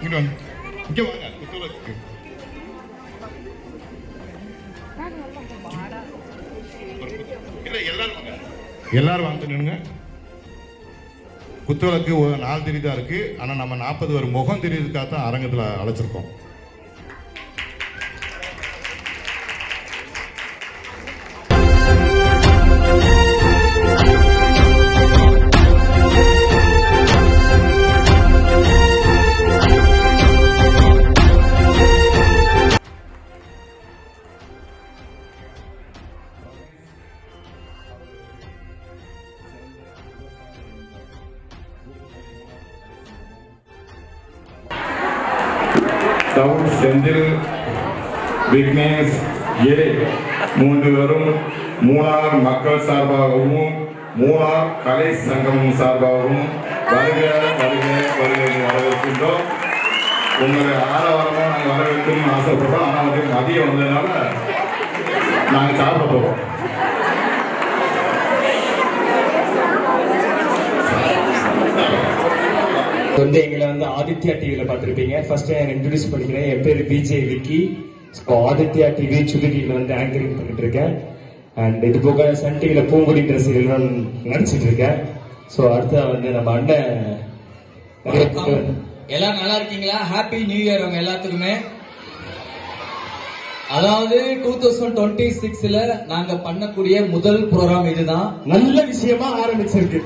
இங்கே வாங்க குத்துவிளக்கு எல்லாரும் வந்து நின்னுங்க. குத்துவிளக்கு ஒரு 4 திரி தான் இருக்கு. ஆனால் நம்ம 40 பேர் முகம் தெரியுதுக்காக தான் அரங்கத்தில் அழைச்சிருக்கோம். செந்தில் விக்னேஷ் ஏ 3 பேரும் மூணார் மக்கள் சார்பாகவும் மூணார் கலை சங்கமும் சார்பாகவும் வரவேற்கின்றோம். உங்களை ஆரவாரமாக நாங்கள் வரவேற்கணும்னு ஆசைப்படுறோம். ஆனால் வந்து மதியம் வந்ததுனால நாங்கள் சாப்பிட போகிறோம். வந்து எங்களை வந்து ஆதித்யா டிவியில பார்த்துருப்பீங்க. ஃபர்ஸ்ட் இன்ட்ரோடியூஸ் பண்ணிக்கிறேன். என் பேர் விஜய் விக்கி. ஆதித்யா டிவி சுடுகியில் வந்து ஆங்கரிங் பண்ணிட்டு இருக்கேன். அண்ட் இது போக சன் டிவியில பூங்குடின்ற சீரியல் நடிச்சிட்டு இருக்கேன். ஸோ அடுத்த வந்து நம்ம அண்ணன் எல்லாம் நல்லா இருக்கீங்களா? ஹாப்பி நியூ இயர் அவங்க எல்லாத்துக்குமே. அதாவது 2026ல நாங்க பண்ணக்கூடிய முதல் ப்ரோக்ராம் இதுதான். நல்ல விஷயமா ஆரம்பிச்சிருக்கு.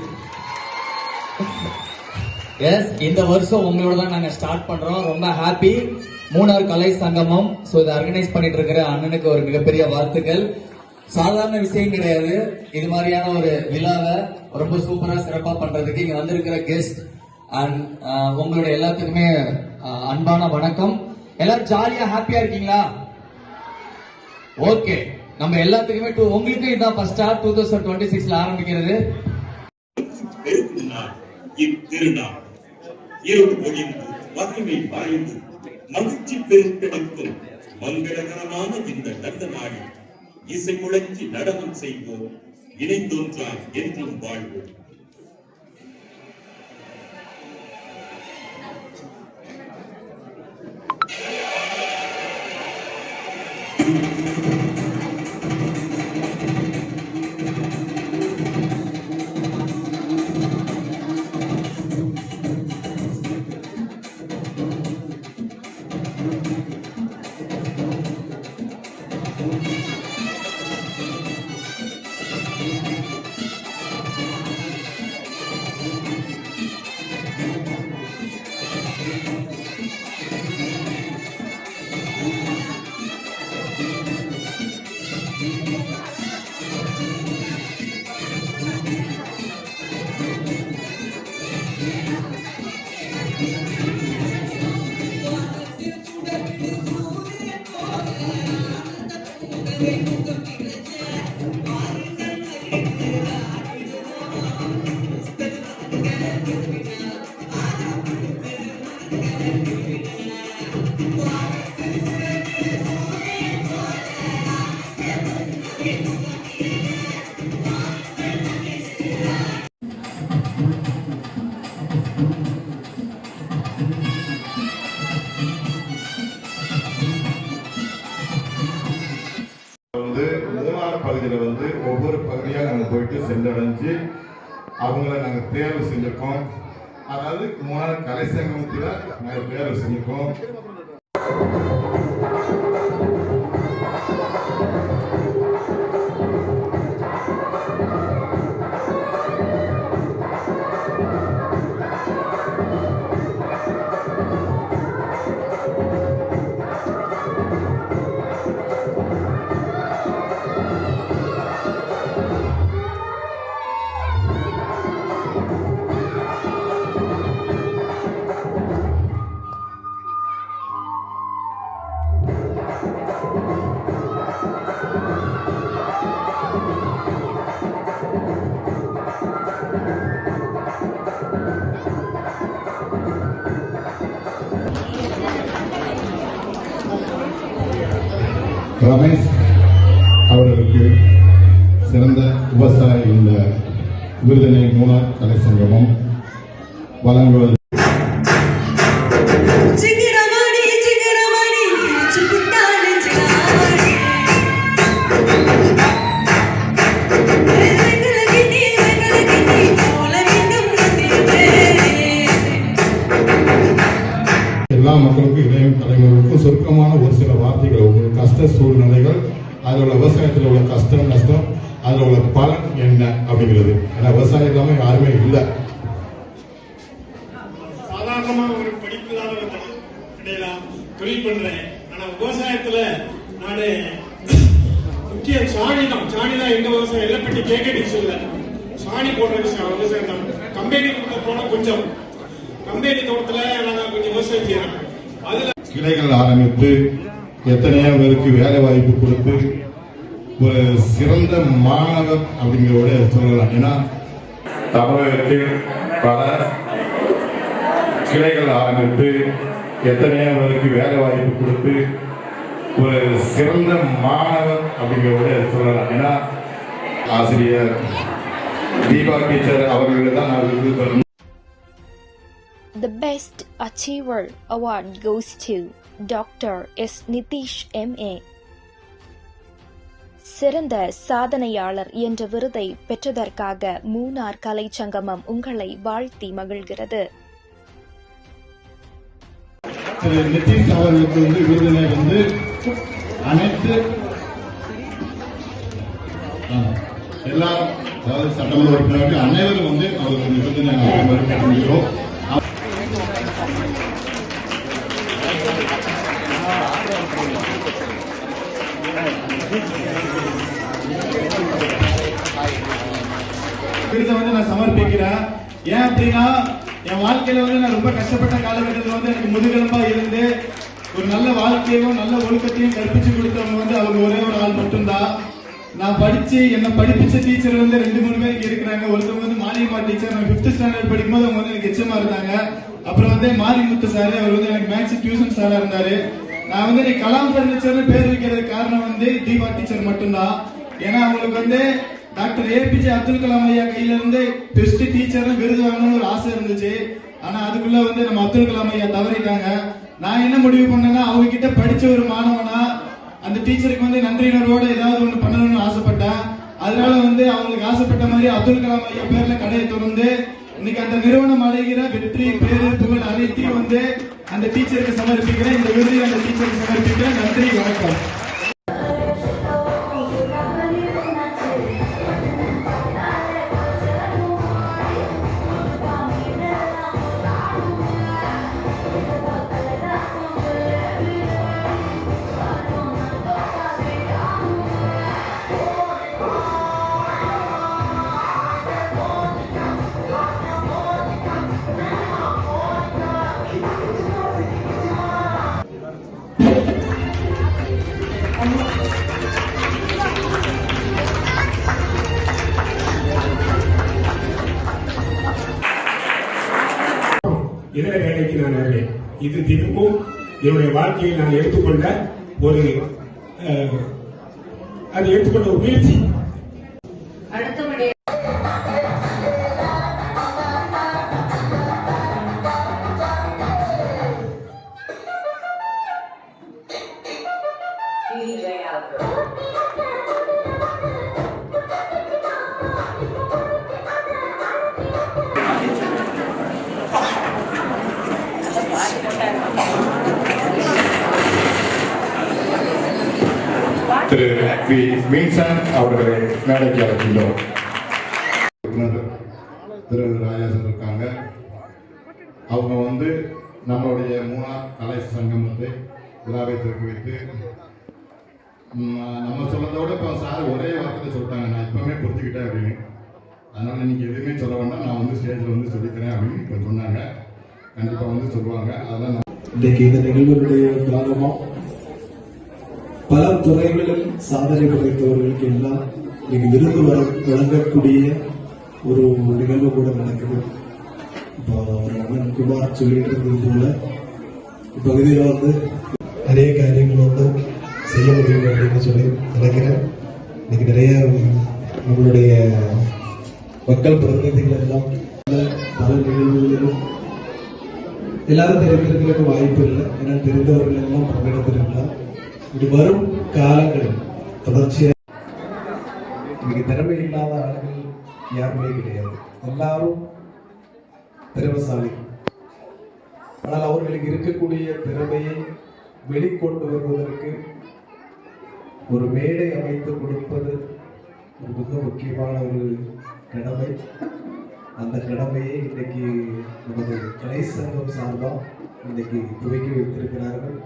எஸ், இந்த வருஷம் உங்களோட தான் நாங்க ஸ்டார்ட் பண்றோம். ரொம்ப ஹாப்பி. மூணார் கலை சங்கமம் ஸோ இதை ஆர்கனைஸ் பண்ணிட்டு இருக்கிற அண்ணனுக்கு ஒரு மிகப்பெரிய வாழ்த்துக்கள். சாதாரண விஷயம் கிடையாது. இது மாதிரியான ஒரு விழாவை ரொம்ப சூப்பரா சிறப்பா பண்றதுக்கு இங்க வந்திருக்கிற கெஸ்ட் அண்ட் உங்களுடைய எல்லாத்துக்குமே அன்பான வணக்கம். எல்லாரும் ஜாலியா ஹாப்பியா இருக்கீங்களா? ஓகே, நம்ம எல்லாத்துக்குமே உங்களுக்கு இதான் ஃபர்ஸ்டா 2026ல ஆரம்பிக்கிறது. இத்திருநாள் இருள் ஒழிந்து வறுமை மறைந்து மகிழ்ச்சி பெருக்கெடுக்கும் மங்களகரமான இந்த நல்ல நாளில் இசை முழங்கி நடனம் செய்வோம், இணைந்தொன்றால் என்றும் வாழ்வோம். பகுதியில் வந்து ஒவ்வொரு பகுதியாக நாங்கள் போயிட்டு சென்றடைஞ்சு அவங்கள நாங்கள் தேர்வு செஞ்சுருக்கோம். அதாவது மூணார் கலை சங்கத்தில் நாங்கள் தேர்வு செஞ்சுருக்கோம். ரமேஷ் அவர்களுக்கு சிறந்த விவசாயி இந்த விருதினை மூணார் கலை சங்கமம் வழங்குவது. எல்லா மக்களுக்கும் இளைய தலைமுறைகளுக்கும் சுருக்கமான ஒரு சில வார்த்தைகள், உங்களுக்கு கஷ்ட சூழ்நிலைகள், அதில் உள்ள விவசாயத்தில் உள்ள நஷ்டம், அதில் உள்ள பலன் என்ன அப்படிங்கிறது. ஏன்னா விவசாயம் இல்லாமல் யாருமே இல்லை. சாதாரணமா ஒரு படிப்பு தான் தொழில் பண்றேன். ஆனா விவசாயத்துல நானு முக்கிய சாணி தான் எந்த விவசாயம் எல்லப்பட்டி கேக்கடிச்சு இல்ல, சாணி போடுற விஷயம் விவசாயம் தான். கம்பெனி போன கொஞ்சம் கம்பெனி தோட்டத்துல நாங்க கொஞ்சம் விவசாயம் செய்யறோம். அதுல கிளைகள் ஆரம்பித்து எத்தனையோ பேருக்கு வேலை வாய்ப்பு கொடுத்து ஒரு சிறந்த மாணவர் அப்படிங்கிறோட சொல்லலாம். ஏன்னா தமிழகத்தில் பல கிளைகள் ஆரம்பித்து எத்தனையோ பேருக்கு வேலை வாய்ப்பு கொடுத்து ஒரு சிறந்த மாணவர் அப்படிங்கிறோட சொல்லலாம். ஏன்னா ஆசிரியர் தீபா டீச்சர் அவர்களுக்கு தான் நான் விருது பெறணும். The Best Achiever Award goes to Dr. S. Nitish M.A. சிறந்த சாதனையாளர் என்ற விருதை பெற்றதற்காக மூனார் கலை சங்கமம் உங்களை வாழ்த்தி மகிழ்கிறது. திரு நிதிஷ் அவர்களுக்கு விருதினை அனைத்து எல்லா சட்டமன்ற உறுப்பினர்கள் அனைவரும் அவர்களுக்கு விருதினை பெற்றுகிறோம். விருதை நான் சமர்ப்பிக்கிறேன். ஏன் அப்படின்னா என் வாழ்க்கையில நான் ரொம்ப கஷ்டப்பட்ட காலகட்டத்தில் எனக்கு முதுகெலும்பா இருந்து ஒரு நல்ல வாழ்க்கையும் நல்ல ஒழுக்கத்தையும் கற்பிச்சு கொடுத்தவங்க அவங்க ஒரே ஒரு ஆள் மட்டும்தான். நான் என்ன படிப்பிச்ச டீச்சர் 2-3 பேருக்கு இருக்கிறாங்க. ஒருத்தவங்க மாரியம்மா டீச்சர், நான் 5th ஸ்டாண்டர்ட் படிக்கும்போது அவங்க எனக்கு எச்சமா இருந்தாங்க. அப்புறம் மாரிமுத்து சாரு, அவர் எனக்கு மேக்ஸ் டியூஷன் சாரா இருந்தாரு. நான் கலாம் பர்னிச்சர்னு பேர் வைக்கிறதுக்கு காரணம் தீபா டீச்சர் மட்டும்தான். ஏன்னா அவங்களுக்கு டாக்டர் APJ அப்துல் கலாம் ஐயா கையில இருந்து பெஸ்ட் டீச்சர் விருது வாங்கணும்னு ஒரு ஆசை இருந்துச்சு. ஆனா அதுக்குள்ள நம்ம அப்துல் கலாம் ஐயா தவறிட்டாங்க. நான் என்ன முடிவு பண்ணேன்னா அவங்க கிட்ட படிச்ச ஒரு மாணவனா அந்த டீச்சருக்கு நன்றியுணர்வோட ஏதாவது ஒண்ணு பண்ணணும்னு ஆசைப்பட்டேன். அதனால அவங்களுக்கு ஆசைப்பட்ட மாதிரி அப்துல் கலாம் ஐயா பேர்ல கடையை திறந்து இன்னைக்கு அந்த நிறுவனம் அடைகிற வெற்றி பேரு புகழ் அனைத்தையும் அந்த டீச்சருக்கு சமர்ப்பிக்கிறேன். இந்த விருதை அந்த டீச்சருக்கு சமர்ப்பிக்கிறேன். நன்றி, வணக்கம். இதர வேலைக்கு நான் வருவேன். இது தினமும் என்னுடைய வாழ்க்கையில் நான் எடுத்துக்கொண்ட ஒரு முயற்சி. திரு பி. வின்சென்ட் அவர்களை மேடைக்கு அழைக்கின்றோம். திரு ராஜேசன் இருக்காங்க. அவங்க நம்மளுடைய மூணார் கலை சங்கமத்தை விழாவை திறக்க வைத்து நம்ம சொன்னதோட இப்போ சார் ஒரே வார்த்தை சொல்லிட்டாங்க, நான் இப்பவுமே புரிஞ்சுக்கிட்டேன் அப்படின்னு. அதனால நீங்க எதுவுமே சொல்ல வேண்டாம், நான் ஸ்டேஜில் சொல்லிக்கிறேன் அப்படின்னு இப்போ சொன்னாங்க. கண்டிப்பாக சொல்லுவாங்க. அதெல்லாம் இன்றைக்கு இந்த நிகழ்வுடைய காரணமாக பல துறைகளில் சாதனை படைத்தவர்களுக்கு எல்லாம் இன்னைக்கு விருது வழங்கக்கூடிய ஒரு நிகழ்வு கூட நடக்குது. இப்போ அண்ணன் குமார் சொல்லிட்டு இருந்தது போல இப்பகுதியில் நிறைய காரியங்கள் செய்ய முடியும் அப்படின்னு சொல்லி நினைக்கிறேன். இன்னைக்கு நிறைய நம்மளுடைய மக்கள் பிரதிநிதிகள் எல்லாம் பல நிகழ்வுகளிலும் எல்லாரும் தெரிந்திருக்கிறதுக்கு வாய்ப்பு இல்லை. ஏன்னா தெரிந்தவர்கள் எல்லாம் பங்கெடுத்திருக்கலாம். இது வரும் காலங்களில் தொடர்ச்சியாக இன்னைக்கு திறமை இல்லாத ஆளுகள் யாருமே கிடையாது. எல்லாரும் திறமைசாலி. ஆனால் அவர்களுக்கு இருக்கக்கூடிய திறமையை வெளிக்கொண்டு வருவதற்கு ஒரு மேடை அமைத்து கொடுப்பது ஒரு மிக முக்கியமான ஒரு கடமை. அந்த கடமையை இன்னைக்கு நமது கலை சங்கம் சார்பாக இன்னைக்கு துவக்கி வைத்திருக்கிறார்கள்.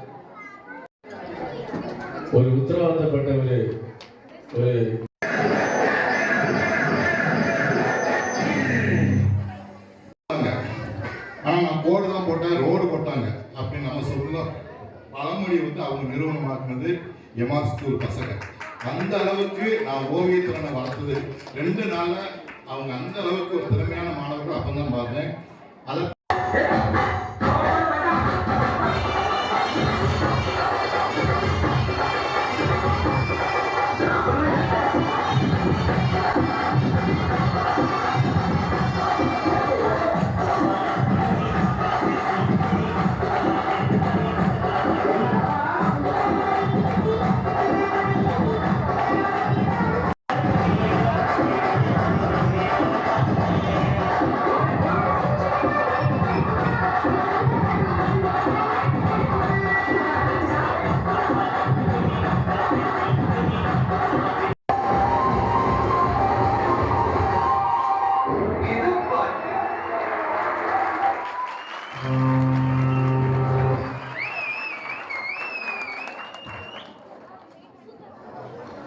ஒரு உத்தரவாதப்பட்ட ஒரு ஆனா நான் போர்டு தான் போட்டேன், ரோடு போட்டாங்க அப்படின்னு நம்ம சொல்லலாம். பழமொழி வந்து அவங்க நிறுவனமாக்குனது எம்ஆர் ஸ்கூல் பசங்க. அந்த அளவுக்கு நான் ஓவியத்திறனை வளர்த்தது 2 நாள்ல அவங்க அந்த அளவுக்கு ஒரு திறமையான மாணவர்கள் அப்பதான் பார்த்தேன். அதை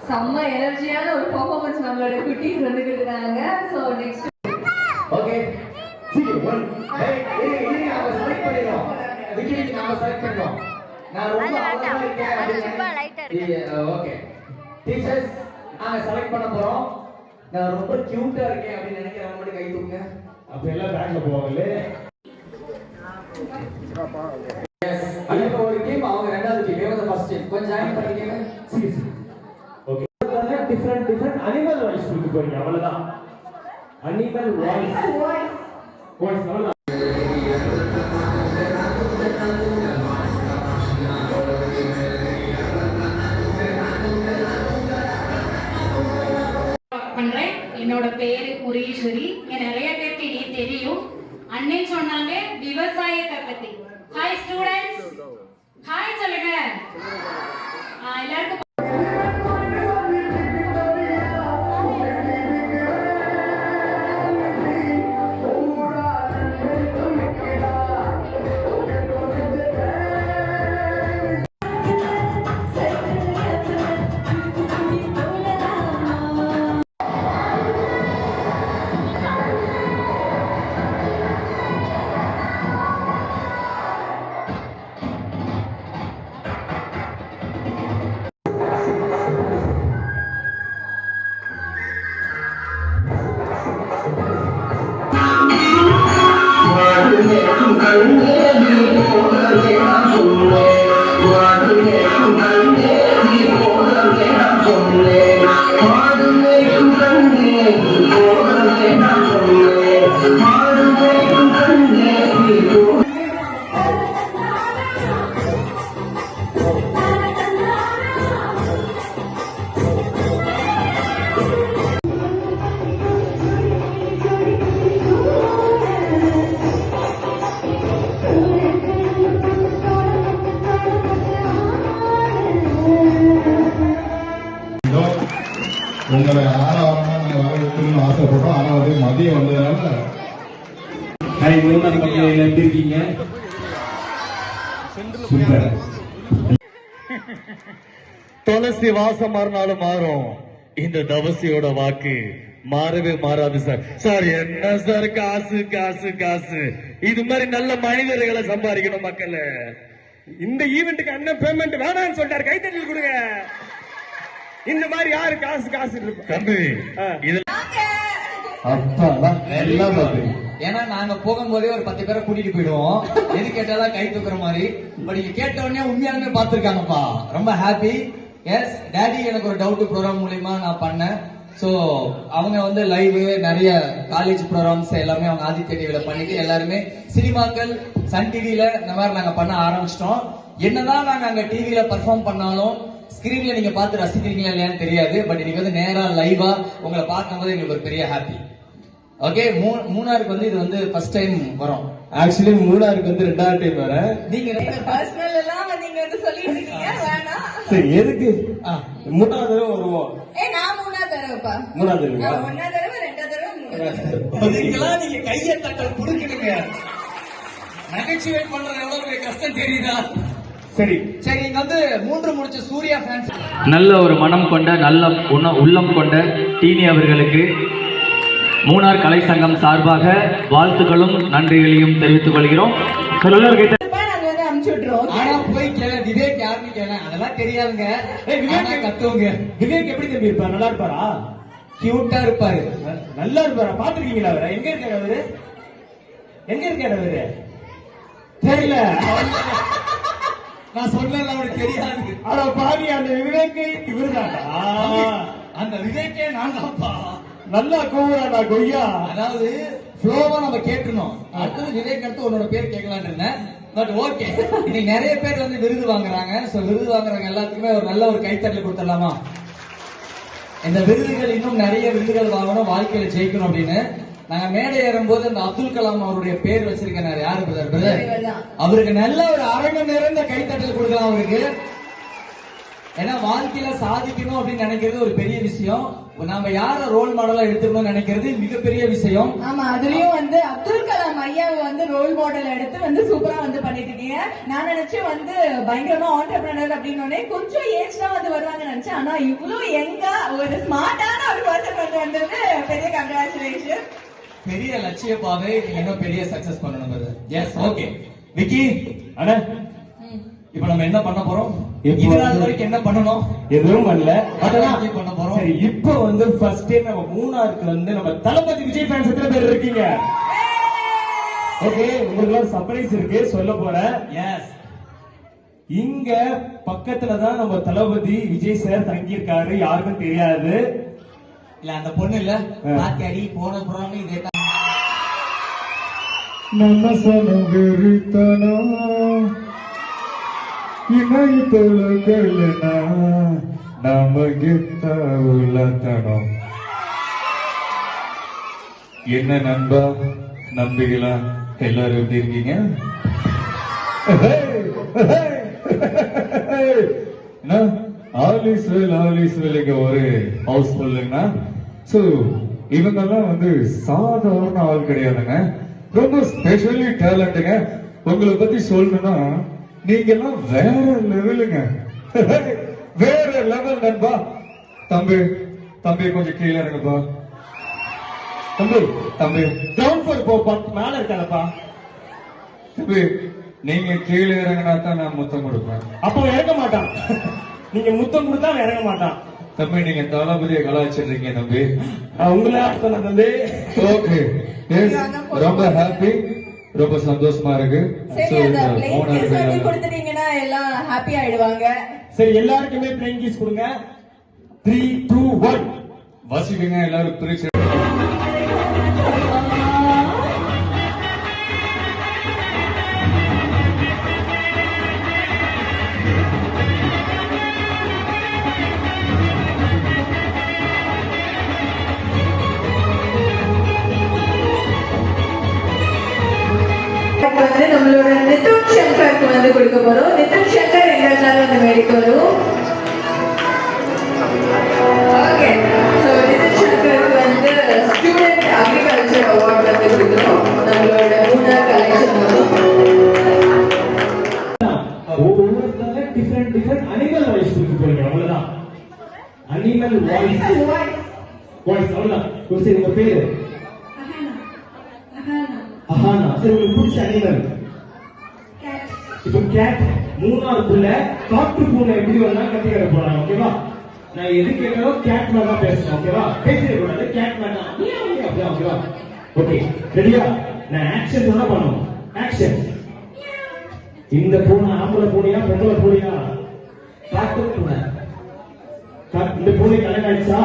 செம்ம எனர்ஜியான ஒரு பெர்ஃபார்மன்ஸ் நம்மளோட குட்டீஸ் வந்துட்டு இருக்காங்க. So next okay see you one hey நாம செலக்ட் பண்ணிரோம். விக்கிக்கு நாம செலக்ட் பண்றோம். நான் ரொம்ப அழகா இருக்கேன். ஓகே டீச்சர்ஸ் நாங்க செலக்ட் பண்ண போறோம். நான் ரொம்ப கியூட்டா இருக்கேன் அப்படி நினைக்கிறவங்க மட்டும் கை தூக்குங்க. அப்ப எல்லாம் பேக்ல போவாங்களே. எஸ் அடுத்த ஒரு டீம் அவங்க ரெண்டாவது டீம் இவங்க ஃபர்ஸ்ட் டீம் கொஞ்சம் ஜாயின் பண்ணிக்கங்க. Serious okay different animal voice கொடுக்க போறீங்க. அவ்வளவுதான். அனிமல் வாய்ஸ் அவ்வளவுதான். பண்றேன். என்னோட பேரு புரீஸ்வரி. நிறைய பேருக்கு இனி தெரியும். அன்னை சொன்னாங்க விவசாயத்தை பத்தி. ஹாய் ஸ்டூடெண்ட்ஸ், ஹாய் சொல்லுங்க எல்லாருக்கும். உங்களை ஆறாவதுனா நாங்கள் வர வைக்கணும்னு ஆசைப்பட்டோம். ஆனால் வந்து மதியம் வந்ததுனால ஹாய் மூணாவது மக்கள் எப்படி இருக்கீங்க? சூப்பர். துளசி வாசம் மாறினாலும் மாறும், இந்த தவசியோட வாக்கு மாறவே மாறாது சார். சார் என்ன சார் காசு காசு காசு, இது மாதிரி நல்ல மனிதர்களை சம்பாதிக்கணும் மக்கள். இந்த ஈவெண்ட்டுக்கு அண்ணன் பேமெண்ட் வேணாம்னு சொல்லிட்டாரு. கைத்தட்டல் கொடுங்க. இந்த மாதிரி யாரு காசு காசு இருக்கு தம்பி இது எல்லாம் ஏன்னா நாங்க போகும்போதே ஒரு 10 பேரை கூட்டிட்டு போயிடுவோம். எது கேட்டாலும் கை தூக்குற மாதிரி. பட் இங்க கேட்ட உடனே உண்மையாலுமே பாத்துருக்காங்கப்பா. ரொம்ப ஹாப்பி. எஸ் டாடி எனக்கு ஒரு டவுட் ப்ரோக்ராம் மூலியமா நான் பண்ணேன். சோ அவங்க வந்து லைவ் நிறைய காலேஜ் ப்ரோக்ராம்ஸ் எல்லாமே அவங்க ஆதித்ய டிவில பண்ணிட்டு எல்லாருமே சினிமாக்கள் சன் டிவில இந்த மாதிரி நாங்க பண்ண ஆரம்பிச்சிட்டோம். என்னதான் நாங்க அங்க டிவில பெர்ஃபார்ம் பண்ணாலும் ஸ்கிரீன்ல நீங்க பார்த்து ரசிக்கிறீங்களா இல்லையான்னு தெரியாது. பட் நீங்க வந்து நேரா லைவா உங்களை பார்க்கும்போது எங்களுக்கு ஒரு பெரிய ஹாப்பி. ஓகே மூணாருக்கு வந்து இது வந்து ஃபர்ஸ்ட் டைம் வரும். ஆக்சுவலி மூணாருக்கு வந்து 2வது டைம் வரேன். நீங்க பர்சனல் எல்லாம் நீங்க வந்து சொல்லிட்டு இருக்கீங்க வேணாம். சரி எதுக்கு 3வது தடவை வருவோம். நான் 3வது தடவைப்பா. 3வது தடவை 1வது தடவை 2வது தடவை 3வது தடவை. இதுக்கெல்லாம் நீங்க கையை தட்டல் கொடுக்கணுங்க. நகைச்சுவை பண்றது எவ்வளவு பெரிய கஷ்டம் தெரியுதா? சரி சரி, இங்க வந்து 3 முடிச்ச சூர்யா ஃபேன்ஸ் நல்ல ஒரு மனம் கொண்ட நல்ல உள்ளம் கொண்ட டீனி அவர்களுக்கு மூணார் கலை சங்கம் சார்பாக வாழ்த்துக்களும் நன்றிகளையும் தெரிவித்துக் கொள்கிறோம். ஆனா போய் கேள விவேக் யாருன்னு கேள அதெல்லாம் தெரியாதுங்க. விவேக் கத்துவங்க. விவேக் எப்படி தம்பி இருப்பாரு? நல்லா இருப்பாரா? கியூட்டா இருப்பாரு. நல்லா இருப்பாரா? பாத்துருக்கீங்களா அவரை? எங்க இருக்காரு அவரு? எங்க இருக்காரு அவரு? தெரியல. நான் சொன்னேன் அவனுக்கு தெரியாது. ஆனா பாவி அந்த விவேக் இவருதானா? அந்த விவேக்கே நான் தான்ப்பா. நல்லா கூவுறாடா கொய்யா. அதாவது ஃப்ளோவா நம்ம கேட்டுனோம். அடுத்தது விவேக் அடுத்து உன்னோட பேர் கேட்கலான்னு இருந்தேன். பட் ஓகே, இன்னைக்கு நிறைய பேர் வந்து விருது வாங்குறாங்க. சோ விருது வாங்குறவங்க எல்லாத்துக்குமே ஒரு நல்ல ஒரு கைத்தட்டல் கொடுத்துடலாமா? இந்த விருதுகள் இன்னும் நிறைய விருதுகள் வாங்கணும், வாழ்க்கையில ஜெயிக்கணும் அப்படின்னு நாங்க மேடை ஏறும்போது அந்த அப்துல் கலாம் அவருடைய பேர் வச்சிருக்கேன். யாரு பிரதர்? அவருக்கு நல்ல ஒரு அரை மணி நேரம் இந்த கைத்தட்டல் கொடுக்கலாம் அவருக்கு. ஏன்னா வாழ்க்கையில சாதிக்கணும் அப்படின்னு நினைக்கிறது ஒரு பெரிய விஷயம். நாம யார ரோல் மாடலா எடுத்துக்கணும்னு நினைக்கிறது மிகப்பெரிய விஷயம். ஆமா, அதுலயும் வந்து அப்துல் கலாம் ஐயாவை வந்து ரோல் மாடல் எடுத்து வந்து சூப்பரா வந்து பண்ணிட்டு இருக்கீங்க. நான் நினைச்சேன் வந்து பயங்கரமா ஆண்டர்பிரனர் அப்படின்னு கொஞ்சம் ஏஜ் தான் வந்து வருவாங்கன்னு நினைச்சேன். ஆனா இவ்வளவு எங்கா ஒரு ஸ்மார்ட்டான ஒரு பர்சன் வந்து வந்தது பெரிய கங்க்ராச்சுலேஷன். பெரிய லட்சிய பாதை, இன்னும் பெரிய சக்சஸ் பண்ணணும். எஸ், ஓகே விக்கி அண்ணா, இப்ப நம்ம என்ன பண்ண போறோம்? இதனால வரைக்கும் என்ன பண்ணணும்? எதுவும் பண்ணல. அதெல்லாம் பண்ண போறோம். சரி, இப்போ வந்து ஃபர்ஸ்ட் டைம் நம்ம மூணாருக்கு வந்து நம்ம தளபதி விஜய் ஃபேன்ஸ் எத்தனை பேர் இருக்கீங்க? ஓகே, உங்களுக்கு சர்ப்ரைஸ் இருக்கு, சொல்ல போறேன். எஸ், இங்க பக்கத்துல தான் நம்ம தளபதி விஜய் சார் தங்கி இருக்காரு. யாருக்கும் தெரியாது. இல்ல அந்த பொண்ணு இல்ல பாத்தியாடி போன புறாம இதே நம்ம சனவெறித்தனா இணைத்தொழுகலனா நாம கெத்த உள்ளத்தனம். என்ன நண்பா நம்பிகளா எல்லாரும் எப்படி இருக்கீங்க? ஆலிஸ்வெல் ஒரு ஹவுஸ் ஃபுல்லுங்கண்ணா. சோ இவங்கெல்லாம் வந்து சாதாரண ஆள் கிடையாதுங்க, ரொம்ப ஸ்பெஷலி டேலண்ட்டுங்க. உங்களை பத்தி சொல்லணும்னா நீங்க எல்லாம் வேற லெவலுங்க, வேற லெவல் நண்பா. தம்பி தம்பி கொஞ்சம் கீழே இறங்கப்பா. தம்பி தம்பி கிரவுண்ட் ஃப்ளோர் போ, மேல இருக்காதப்பா. தம்பி நீங்க கீழே இறங்கினா தான் நான் முத்தம் கொடுப்பேன். அப்போ இறங்க மாட்டான். நீங்க முத்தம் கொடுத்தா இறங்க மாட்டான். தம்பி நீங்க தளபதியை கலாச்சிருக்கீங்க தம்பி. உங்களே சொன்ன தம்பி. ஓகே, ரொம்ப ஹாப்பி, ரொம்ப சந்தோஷமா இருக்கு. கொடுத்துட்டீங்கன்னா எல்லாம் ஹாப்பி ஆயிடுவாங்க. சரி, எல்லாருக்குமே பிளேயிங் கீஸ் கொடுங்க. 3, 2, 1 வாசிக்குங்க எல்லாரும் பிரிச்சு. வந்து நம்மளோட நிதின் சங்கருக்கு வந்து கொடுக்க போறோம். நிதின் சங்கர் எங்க இருந்தாலும் வந்து மேடைக்கு வரும். ஓகே, சோ நிதின் சங்கருக்கு வந்து ஸ்டூடெண்ட் அக்ரிகல்ச்சர் அவார்ட் வந்து கொடுக்கிறோம். நம்மளோட மூணார் கலெக்ஷன் ஒவ்வொருத்தர டிஃபரெண்ட் அனிமல் வாய்ஸ் கொடுக்க போறீங்க. அவ்வளவுதான், அனிமல் வாய்ஸ் அவ்வளவுதான். சரி, உங்க பேரு? அஹானா. சரி, உங்களுக்கு பிடிச்ச அனிமல்? இப்போ கேட். மூணாருக்குள்ள காட்டு பூனை எப்படி வந்தா கட்டி கிட போறாங்க. ஓகேவா? நான் எது கேட்கணும் கேட் மேல தான் பேசணும். ஓகேவா? பேசிட கூடாது. கேட் மேல அப்படியே. ஓகேவா? ஓகே, ரெடியா? நான் ஆக்ஷன் சொன்னா பண்ணணும். ஆக்ஷன். இந்த பூனை ஆம்பளை பூனையா பொம்பளை பூனையா? காட்டு பூனை. இந்த பூனை கல்யாணம் ஆயிடுச்சா?